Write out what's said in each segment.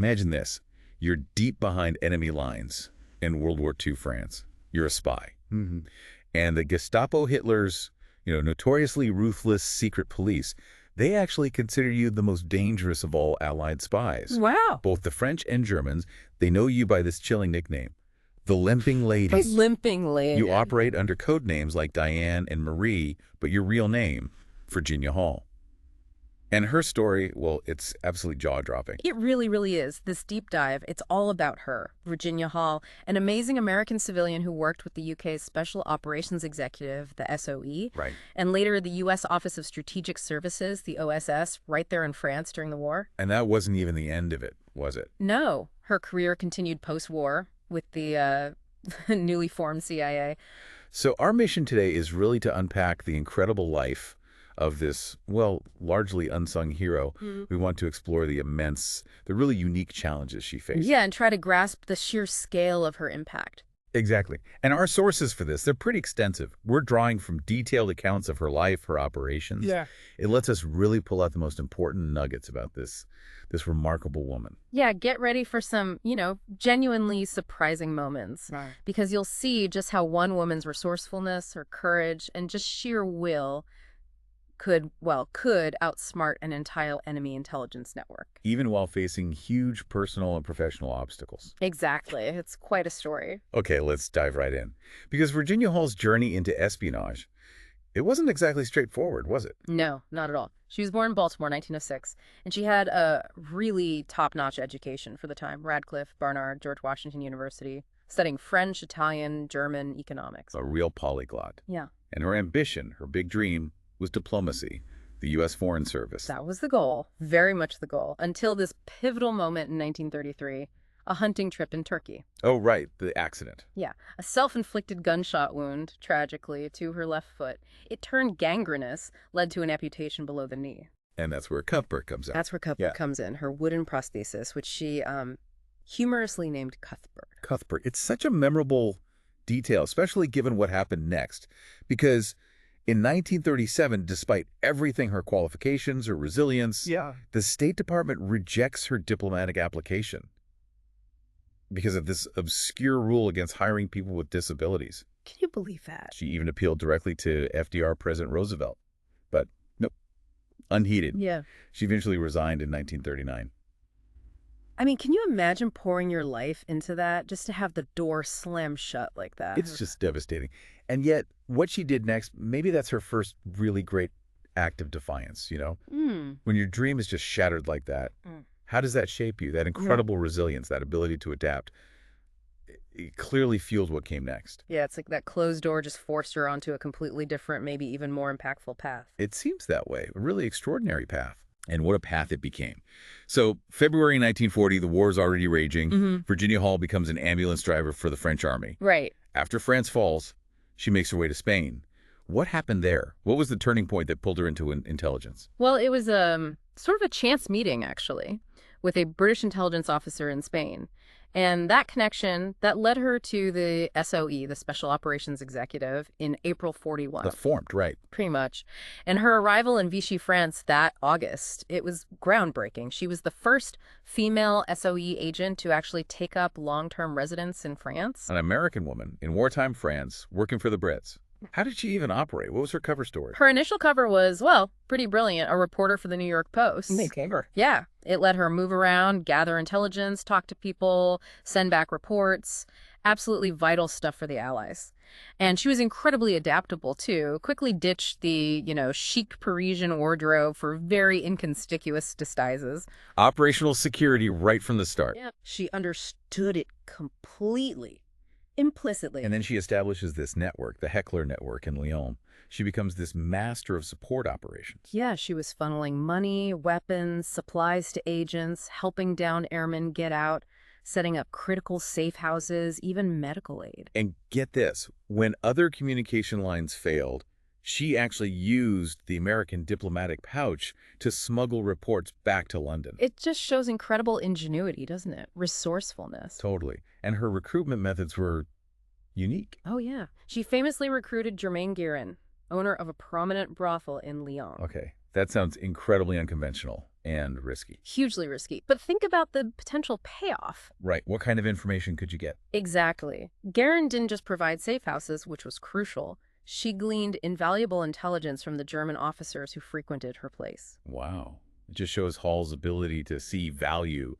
Imagine this. You're deep behind enemy lines in World War II France. You're a spy. Mm-hmm. And the Gestapo, Hitler's, notoriously ruthless secret police, they actually consider you the most dangerous of all Allied spies. Wow. Both the French and Germans, they know you by this chilling nickname, the Limping Lady. The Limping Lady. You operate under code names like Diane and Marie, but your real name, Virginia Hall. And her story, well, it's absolutely jaw-dropping. It really, really is. This deep dive, it's all about her, Virginia Hall, an amazing American civilian who worked with the UK's Special Operations Executive, the SOE, Right. and later the U.S. Office of Strategic Services, the OSS, right there in France during the war. And that wasn't even the end of it, was it? No, her career continued post-war with the newly formed CIA. So our mission today is really to unpack the incredible life of this, well, largely unsung hero. We want to explore the really unique challenges she faced. Yeah, and try to grasp the sheer scale of her impact. Exactly. And our sources for this, they're pretty extensive. We're drawing from detailed accounts of her life, her operations. Yeah. It lets us really pull out the most important nuggets about this remarkable woman. Yeah, get ready for some, genuinely surprising moments. Right. Because you'll see just how one woman's resourcefulness, her courage, and just sheer will could outsmart an entire enemy intelligence network. Even while facing huge personal and professional obstacles. Exactly. It's quite a story. Okay, let's dive right in. Because Virginia Hall's journey into espionage, it wasn't exactly straightforward, was it? No, not at all. She was born in Baltimore, 1906, and she had a really top-notch education for the time. Radcliffe, Barnard, George Washington University, studying French, Italian, German, economics. A real polyglot. Yeah. And her ambition, her big dream, was diplomacy, the U.S. Foreign Service. That was the goal, very much the goal, until this pivotal moment in 1933, a hunting trip in Turkey. Oh, right, the accident. Yeah, a self-inflicted gunshot wound, tragically, to her left foot. It turned gangrenous, led to an amputation below the knee. And that's where Cuthbert comes in. That's where Cuthbert comes in, her wooden prosthesis, which she humorously named Cuthbert. Cuthbert. It's such a memorable detail, especially given what happened next, because in 1937, despite everything, her qualifications, her resilience, the State Department rejects her diplomatic application because of this obscure rule against hiring people with disabilities. Can you believe that? She even appealed directly to FDR President Roosevelt, but nope, unheeded. Yeah. She eventually resigned in 1939. I mean, can you imagine pouring your life into that just to have the door slam shut like that? It's just devastating. And yet, what she did next, maybe that's her first really great act of defiance, When your dream is just shattered like that, how does that shape you? That incredible resilience, that ability to adapt, it clearly fueled what came next. Yeah, it's like that closed door just forced her onto a completely different, maybe even more impactful path. It seems that way, a really extraordinary path. And what a path it became. So February 1940, the war is already raging. Virginia Hall becomes an ambulance driver for the French army. Right. After France falls, she makes her way to Spain. What happened there? What was the turning point that pulled her into intelligence? Well, it was sort of a chance meeting, actually, with a British intelligence officer in Spain. And that connection, that led her to the SOE, the Special Operations Executive, in April 41. Formed, right. Pretty much. And her arrival in Vichy, France that August, it was groundbreaking. She was the first female SOE agent to actually take up long-term residence in France. An American woman in wartime France working for the Brits. How did she even operate? What was her cover story? Her initial cover was, well, pretty brilliant. A reporter for the New York Post. Cover. Yeah. It let her move around, gather intelligence, talk to people, send back reports. Absolutely vital stuff for the Allies. And she was incredibly adaptable, too. Quickly ditched the, chic Parisian wardrobe for very inconspicuous disguises. Operational security right from the start. Yeah. She understood it completely. Implicitly. And then she establishes this network, the Heckler Network in Lyon. She becomes this master of support operations. Yeah, she was funneling money, weapons, supplies to agents, helping downed airmen get out, setting up critical safe houses, even medical aid. And get this, when other communication lines failed, she actually used the American diplomatic pouch to smuggle reports back to London. It just shows incredible ingenuity, doesn't it? Resourcefulness. Totally. And her recruitment methods were unique. Oh, yeah. She famously recruited Germaine Guerin, owner of a prominent brothel in Lyon. Okay, that sounds incredibly unconventional. And risky. Hugely risky. But think about the potential payoff. Right. What kind of information could you get? Exactly. Guerin didn't just provide safe houses, which was crucial. She gleaned invaluable intelligence from the German officers who frequented her place. Wow. It just shows Hall's ability to see value,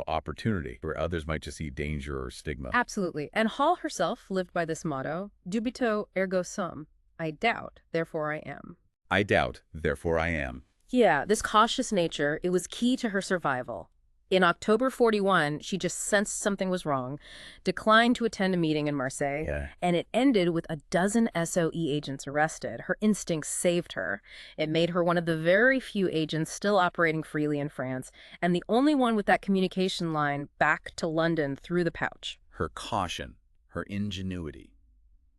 opportunity, where others might just see danger or stigma. Absolutely. And Hall herself lived by this motto, dubito ergo sum. I doubt, therefore I am. I doubt, therefore I am. Yeah, this cautious nature, it was key to her survival. In October 41, she just sensed something was wrong, declined to attend a meeting in Marseille, and it ended with a dozen SOE agents arrested. Her instincts saved her. It made her one of the very few agents still operating freely in France, and the only one with that communication line back to London through the pouch. Her caution, her ingenuity.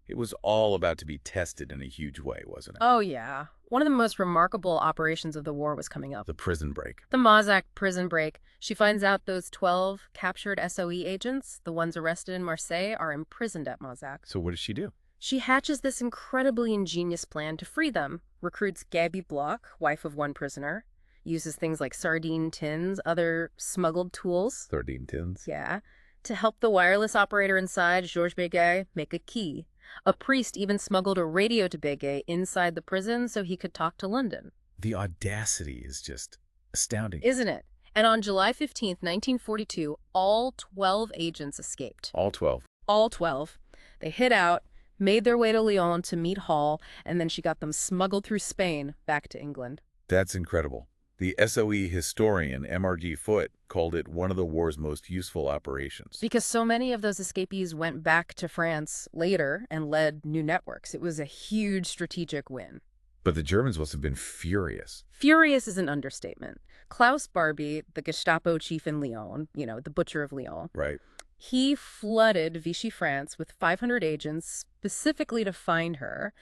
It was all about to be tested in a huge way, wasn't it? Oh, yeah. One of the most remarkable operations of the war was coming up. The prison break. The Mossack prison break. She finds out those 12 captured SOE agents, the ones arrested in Marseille, are imprisoned at Mossack. So what does she do? She hatches this incredibly ingenious plan to free them, recruits Gaby Bloch, wife of one prisoner, uses things like sardine tins, other smuggled tools. Sardine tins? Yeah. To help the wireless operator inside, Georges Béguet, make a key. A priest even smuggled a radio to Béguet inside the prison so he could talk to London. The audacity is just astounding. Isn't it? And on July 15th, 1942, all 12 agents escaped. All 12? All 12. They hid out, made their way to Lyon to meet Hall, and then she got them smuggled through Spain back to England. That's incredible. The SOE historian, M.R.G. Foote, called it one of the war's most useful operations. Because so many of those escapees went back to France later and led new networks. It was a huge strategic win. But the Germans must have been furious. Furious is an understatement. Klaus Barbie, the Gestapo chief in Lyon, the butcher of Lyon. Right. He flooded Vichy France with 500 agents specifically to find her.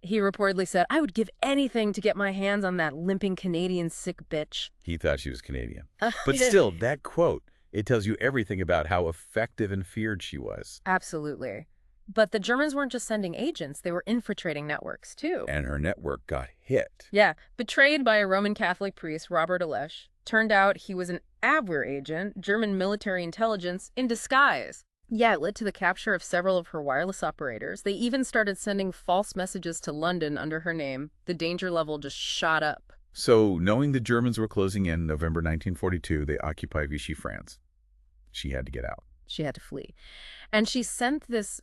He reportedly said, I would give anything to get my hands on that limping Canadian sick bitch. He thought she was Canadian. But still, that quote, it tells you everything about how effective and feared she was. Absolutely. But the Germans weren't just sending agents, they were infiltrating networks, too. And her network got hit. Yeah, betrayed by a Roman Catholic priest, Robert Alesch. Turned out he was an Abwehr agent, German military intelligence, in disguise. Yeah, it led to the capture of several of her wireless operators. They even started sending false messages to London under her name. The danger level just shot up. So, knowing the Germans were closing in November 1942, they occupied Vichy France. She had to get out. She had to flee. And she sent this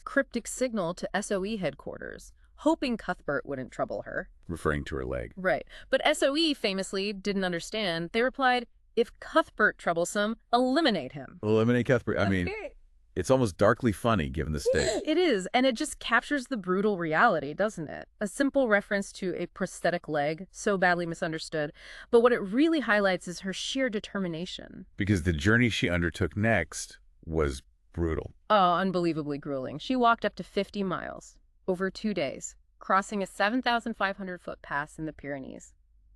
cryptic signal to SOE headquarters, hoping Cuthbert wouldn't trouble her. Referring to her leg. Right. But SOE famously didn't understand. They replied, if Cuthbert troublesome, eliminate him. Eliminate Cuthbert. I mean, it's almost darkly funny given the state. It is, and it just captures the brutal reality, doesn't it? A simple reference to a prosthetic leg, so badly misunderstood. But what it really highlights is her sheer determination. Because the journey she undertook next was brutal. Oh, unbelievably grueling. She walked up to 50 miles over 2 days, crossing a 7,500-foot pass in the Pyrenees.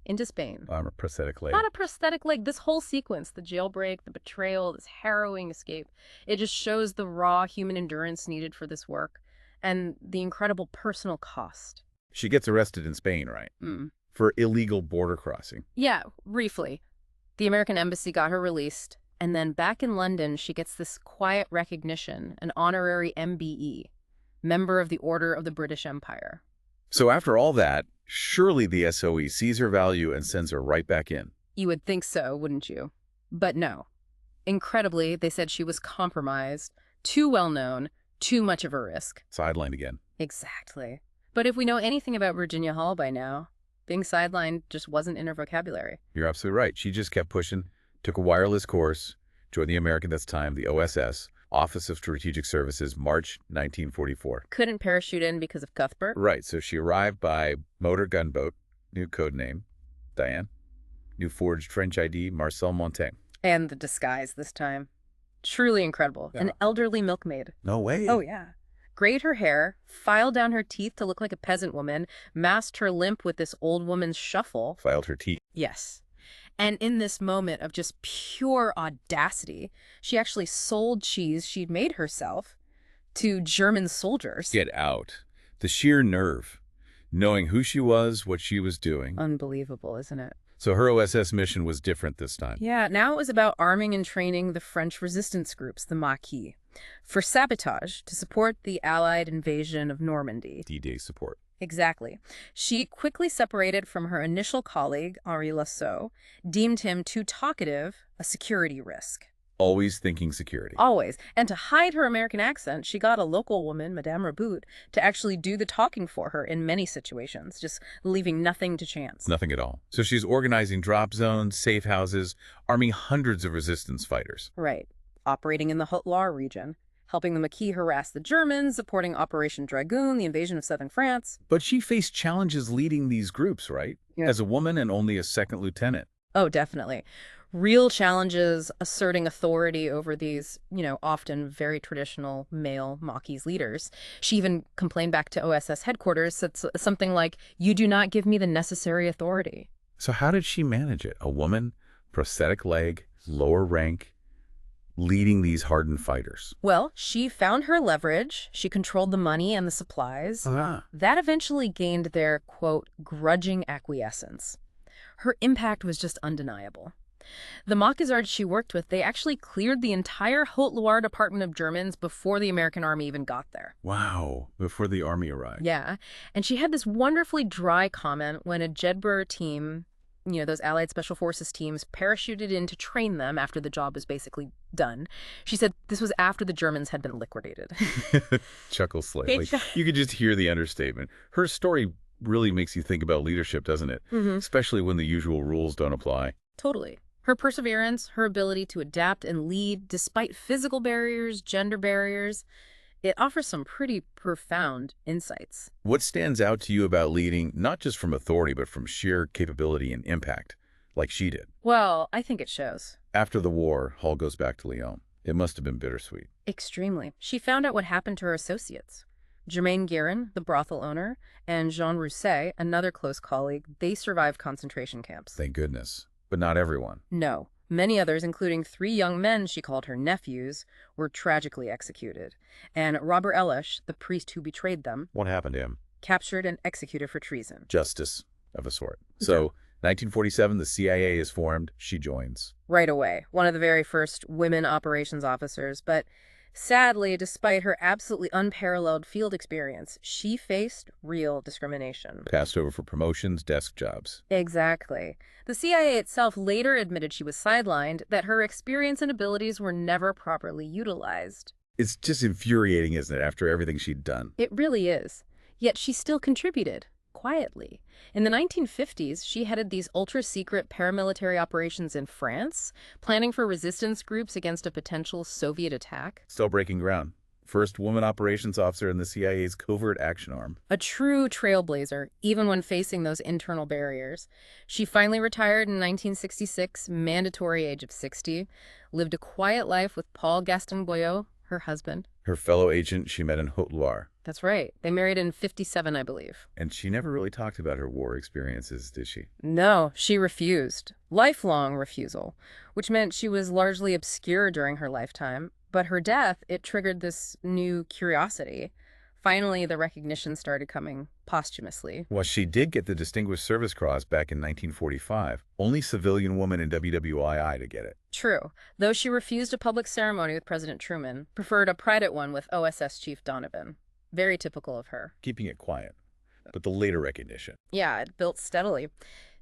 Into Spain. A prosthetic leg. Not a prosthetic leg. This whole sequence, the jailbreak, the betrayal, this harrowing escape, it just shows the raw human endurance needed for this work and the incredible personal cost. She gets arrested in Spain, right? For illegal border crossing. Yeah, briefly. The American embassy got her released, and then back in London, she gets this quiet recognition, an honorary MBE, member of the Order of the British Empire. So after all that, surely the SOE sees her value and sends her right back in. You would think so, wouldn't you? But no. Incredibly, they said she was compromised, too well-known, too much of a risk. Sidelined again. Exactly. But if we know anything about Virginia Hall by now, being sidelined just wasn't in her vocabulary. You're absolutely right. She just kept pushing, took a wireless course, joined the American, that's time, the OSS, Office of Strategic Services, March 1944. Couldn't parachute in because of Cuthbert? Right, so she arrived by motor gunboat, new code name, Diane, new forged French ID, Marcel Montaigne. And the disguise this time. Truly incredible. Yeah. An elderly milkmaid. No way. Oh, yeah. Grayed her hair, filed down her teeth to look like a peasant woman, masked her limp with this old woman's shuffle. Filed her teeth. Yes. And in this moment of just pure audacity, she actually sold cheese she'd made herself to German soldiers. Get out. The sheer nerve, knowing who she was, what she was doing. Unbelievable, isn't it? So her OSS mission was different this time. Yeah, now it was about arming and training the French resistance groups, the Maquis, for sabotage to support the Allied invasion of Normandy. D-Day support. Exactly. She quickly separated from her initial colleague, Henri Lassault, deemed him too talkative, a security risk. Always thinking security. Always. And to hide her American accent, she got a local woman, Madame Rabout, to actually do the talking for her in many situations, just leaving nothing to chance. Nothing at all. So she's organizing drop zones, safe houses, arming hundreds of resistance fighters. Right. Operating in the Haute-Loire region, helping the Maquis harass the Germans, supporting Operation Dragoon, the invasion of southern France. But she faced challenges leading these groups, right? Yeah. As a woman and only a second lieutenant. Oh, definitely. Real challenges asserting authority over these, often very traditional male Maquis leaders. She even complained back to OSS headquarters, said something like, "You do not give me the necessary authority." So how did she manage it? A woman, prosthetic leg, lower rank, leading these hardened fighters. Well, she found her leverage. She controlled the money and the supplies. That eventually gained their, quote, grudging acquiescence. Her impact was just undeniable. The Maquisards she worked with, they actually cleared the entire Haute-Loire department of Germans before the American army even got there. Wow, before the army arrived. Yeah, and she had this wonderfully dry comment when a Jedburgh team, those Allied Special Forces teams, parachuted in to train them after the job was basically done. She said this was after the Germans had been liquidated. Chuckle slightly. You could just hear the understatement. Her story really makes you think about leadership, doesn't it? Especially when the usual rules don't apply. Totally. Her perseverance, her ability to adapt and lead despite physical barriers, gender barriers, it offers some pretty profound insights. What stands out to you about leading, not just from authority, but from sheer capability and impact, like she did? Well, I think it shows. After the war, Hull goes back to Lyon. It must have been bittersweet. Extremely. She found out what happened to her associates. Germaine Guérin, the brothel owner, and Jean Rousset, another close colleague, they survived concentration camps. Thank goodness. But not everyone. No. Many others, including 3 young men she called her nephews, were tragically executed. And Robert Elish, the priest who betrayed them, What happened to him? captured and executed for treason. Justice of a sort. So, 1947, the CIA is formed. She joins. Right away. One of the very first women operations officers. But sadly, despite her absolutely unparalleled field experience, she faced real discrimination. Passed over for promotions, desk jobs. Exactly. The CIA itself later admitted she was sidelined, that her experience and abilities were never properly utilized. It's just infuriating, isn't it, after everything she'd done? It really is. Yet she still contributed, quietly. In the 1950s, she headed these ultra-secret paramilitary operations in France, planning for resistance groups against a potential Soviet attack. Still breaking ground. First woman operations officer in the CIA's covert action arm. A true trailblazer, even when facing those internal barriers. She finally retired in 1966, mandatory age of 60, lived a quiet life with Paul Gaston Boyot, her husband. Her fellow agent she met in Haute-Loire. That's right. They married in 57, I believe. And she never really talked about her war experiences, did she? No, she refused. Lifelong refusal, which meant she was largely obscure during her lifetime. But her death, it triggered this new curiosity. Finally, the recognition started coming posthumously. Well, she did get the Distinguished Service Cross back in 1945. Only civilian woman in WWII to get it. True. Though she refused a public ceremony with President Truman, preferred a private one with OSS Chief Donovan. Very typical of her. Keeping it quiet. But the later recognition. Yeah, it built steadily.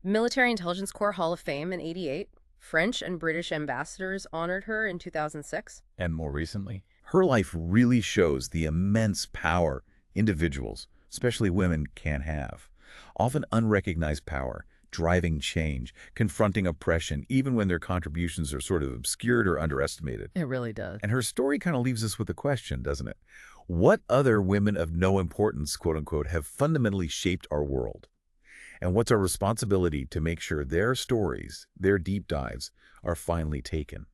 Military Intelligence Corps Hall of Fame in '88. French and British ambassadors honored her in 2006. And more recently, her life really shows the immense power individuals, especially women, can have. Often unrecognized power, driving change, confronting oppression, even when their contributions are sort of obscured or underestimated. It really does. And her story kind of leaves us with a question, doesn't it? What other women of no importance, quote unquote, have fundamentally shaped our world? And what's our responsibility to make sure their stories, their deep dives, are finally taken?